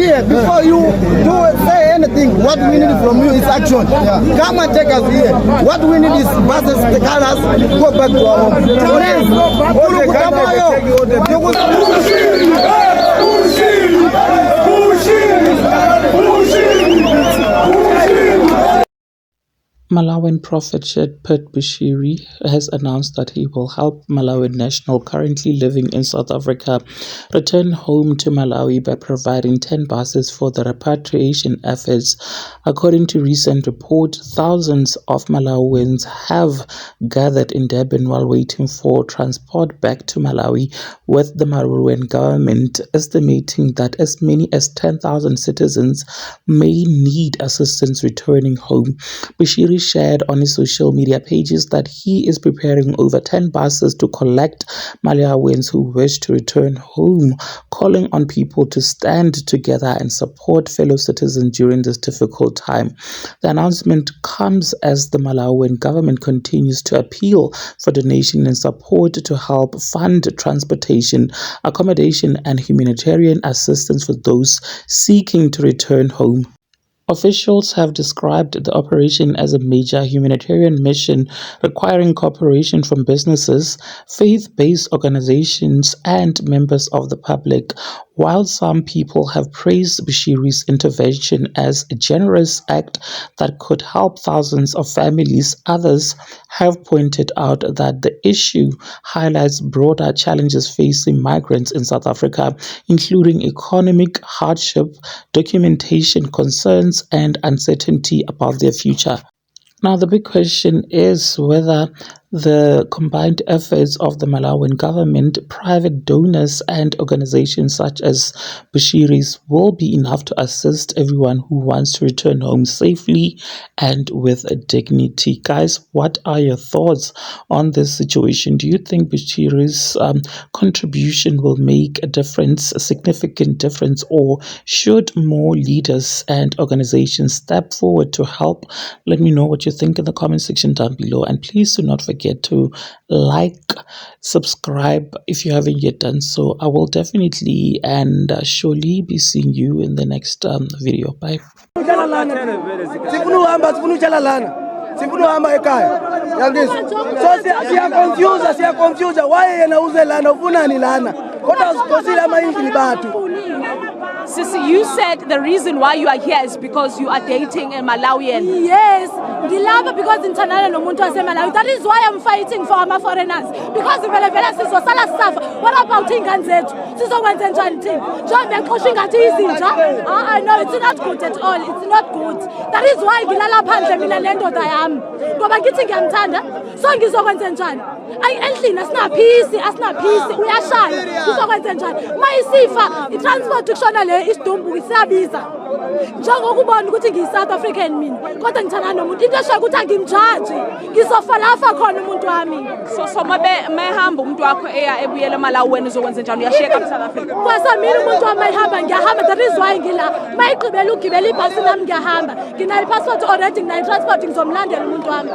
here before you say anything. What we need from you is action. Come and take us here. What we need is buses, the colors, go back to our home. Malawian prophet Shepard Bushiri has announced that he will help Malawian national currently living in South Africa return home to Malawi by providing 10 buses for the repatriation efforts. According to recent reports, thousands of Malawians have gathered in Durban while waiting for transport back to Malawi, with the Malawian government estimating that as many as 10,000 citizens may need assistance returning home. Bushiri shared on his social media pages that he is preparing over 10 buses to collect Malawians who wish to return home, calling on people to stand together and support fellow citizens during this difficult time. The announcement comes as the Malawian government continues to appeal for donation and support to help fund transportation, accommodation, and humanitarian assistance for those seeking to return home. Officials have described the operation as a major humanitarian mission requiring cooperation from businesses, faith-based organizations, and members of the public. While some people have praised Bushiri's intervention as a generous act that could help thousands of families, others have pointed out that the issue highlights broader challenges facing migrants in South Africa, including economic hardship, documentation concerns, and uncertainty about their future. Now, the big question is whether the combined efforts of the Malawian government, private donors, and organizations such as Bushiri's will be enough to assist everyone who wants to return home safely and with dignity. Guys, what are your thoughts on this situation? Do you think Bushiri's contribution will make a difference, a significant difference, or should more leaders and organizations step forward to help? Let me know what you think in the comment section down below, and please do not forget to like, subscribe if you haven't yet done so. I will definitely and surely be seeing you in the next video. Bye. Sissy, you said the reason why you are here is because you are dating a Malawian. Yes, ngilapha because ngithandana nomuntu waseMalawi. That is why I'm fighting for our foreigners. Because vele sizosala sisafa. What about ingane zethu? Sizokwenza njani thina? Njengoba beqosha ingathi izinja. No, it's not good at all. It's not good. That is why ngilala phandle mina nendoda yami. Ngoba ngithi ngiyamthanda, so ngizokwenza njani? Endlini asinaphisi, uyashaya. Sizokwenza njani? Mayisifa itransport kushona le isidumbu isiyabiza. Njengokubona ukuthi ngiyi-South African mina, kodwa ngithanda nomuntu into eshoyo ukuthi angimjaji, ngizofa lafa khona umuntu wami. So mehamba umuntu wakho ebuyela eMalawi, wena uzokwenza njani? Uyashiyeka eSouth Africa? Kwasa mina umuntu wami mayihamba ngiyahamba. That is why ngila mayigqibela ukugibela ibhasi nami ngiyahamba. Nginayo i-passport already, nginayo i-transport, ngizomlandela umuntu wami.